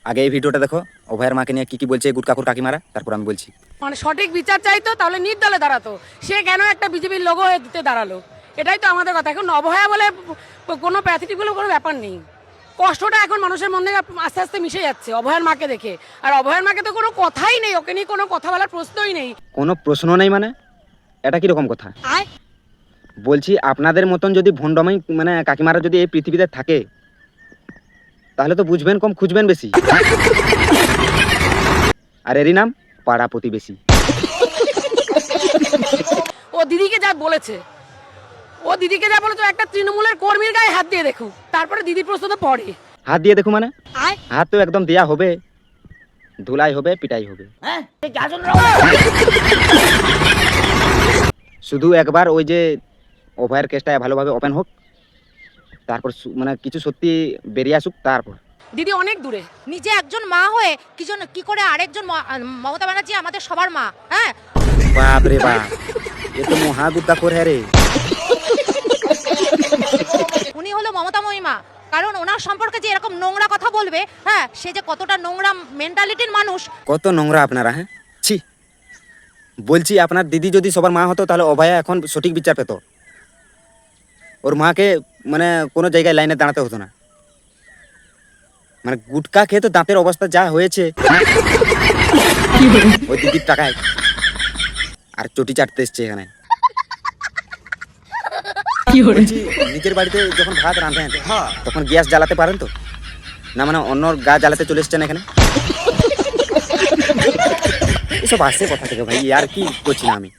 আগে এই ভিডিওটা দেখো, অভয়ের মাকে নিয়ে কি কি বলছে গুড কাকুর কাকিমারা, তারপর আমি বলছি। মানে সঠিক বিচার চাইতো তাহলে নির্দলে দাঁড়াতো, সে কেন একটা বিজেপির লোগো হয়ে দিতে দাঁড়ালো? এটাই তো আমাদের কথা। এখন অবহেলা বলে কোনো প্যাথেটিক বলে কোনো ব্যাপার নেই। কষ্টটা এখন মানুষের মধ্যে আস্তে আস্তে মিশে যাচ্ছে অভয়ের মাকে দেখে। আর অভয়ের মাকে তো কোনো কথাই নেই, ওকে নিয়ে কোনো কথা বলার প্রশ্নই নেই। কোনো প্রশ্ন নেই মানে? এটা কিরকম কথা? আয় বলছি আপনাদের মতন যদি ভণ্ডমাই মানে কাকিমারা যদি এই পৃথিবীতে থাকে, তাহলে তো বুঝবেন কম, খুঁজবেন বেশি। আর এরই নাম পাড়া প্রতিবেশী। ও দিদিকে যা বলেছে, একটা তৃণমূলের কর্মীর গায়ে হাত দিয়ে দেখুক, তারপরে দিদির প্রশ্ন তো পড়ে। হাত দিয়ে দেখো মানে? আয় হাত তো একদম দেয়া হবে, ধুলাই হবে, পিটাই হবে। শুধু একবার ওই যে অভয়ের কেসটা ভালোভাবে ওপেন হোক, তারপর মানে কিছু সত্যি বেরিয়ে আসুক, তারপর। দিদি অনেক দূরে। নিজে একজন মা হয়ে কি করে আরেকজন মমতা ব্যানার্জি আমাদের সবার মা। হ্যাঁ, বাপ রে বাপ, এ তো মহা গুদ্দা করে রে। উনি হলো মমতা মহিমা। কারণ ওনার সম্পর্কে যে এরকম নোংরা কথা বলবে, হ্যাঁ, সে যে কতটা নোংরা মেন্টালিটির মানুষ। কত নোংরা আপনারা! হ্যাঁ ছি, বলছি আপনার দিদি যদি সবার মা হতো তাহলে অভয়া এখন সঠিক বিচার পেত। ওর মাকে মানে কোনো জায়গায় লাইনে দাঁড়াতে হতো না। মানে গুটকা খেয়ে তো দাঁতের অবস্থা যা হয়েছে ওই দিদির টাকায়, আর চটি চাটতে এসছে এখানে। বলছি, নিজের বাড়িতে যখন ভাত রাঁধেন তখন গ্যাস জ্বালাতে পারেন তো না? মানে অন্যর গা জ্বালাতে চলে এসছেন এখানে। এসব আসছে কথা থেকে ভাই, আর কি করছি না আমি।